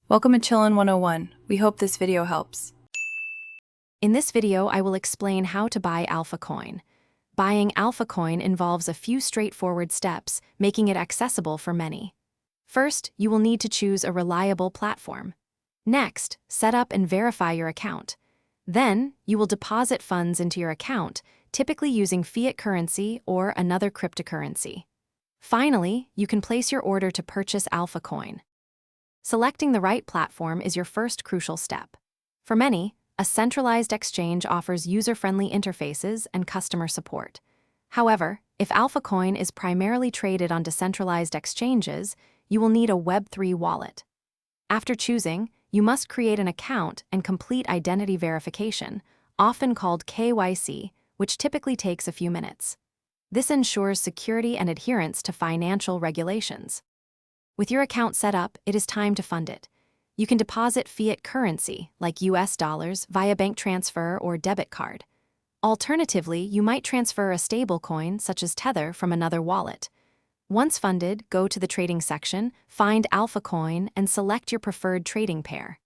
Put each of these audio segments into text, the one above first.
Welcome to Chillin' 101. We hope this video helps. In this video, I will explain how to buy AlphaCoin. Buying AlphaCoin involves a few straightforward steps, making it accessible for many. First, you will need to choose a reliable platform. Next, set up and verify your account. Then, you will deposit funds into your account, typically using fiat currency or another cryptocurrency. Finally, you can place your order to purchase AlphaCoin. Selecting the right platform is your first crucial step. For many, a centralized exchange offers user-friendly interfaces and customer support. However, if AlphaCoin is primarily traded on decentralized exchanges, you will need a Web3 wallet. After choosing, you must create an account and complete identity verification, often called KYC, which typically takes a few minutes. This ensures security and adherence to financial regulations. With your account set up, it is time to fund it. You can deposit fiat currency, like US dollars, via bank transfer or debit card. Alternatively, you might transfer a stablecoin, such as Tether, from another wallet. Once funded, go to the trading section, find AlphaCoin, and select your preferred trading pair.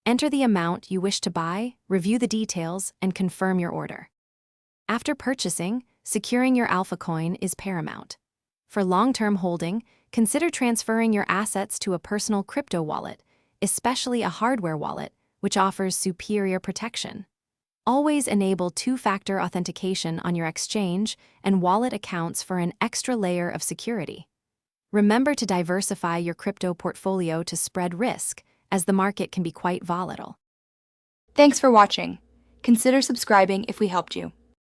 Enter the amount you wish to buy, review the details, and confirm your order. After purchasing, securing your AlphaCoin is paramount. For long-term holding, consider transferring your assets to a personal crypto wallet, especially a hardware wallet, which offers superior protection. Always enable two-factor authentication on your exchange and wallet accounts for an extra layer of security. Remember to diversify your crypto portfolio to spread risk, as the market can be quite volatile. Thanks for watching. Consider subscribing if we helped you.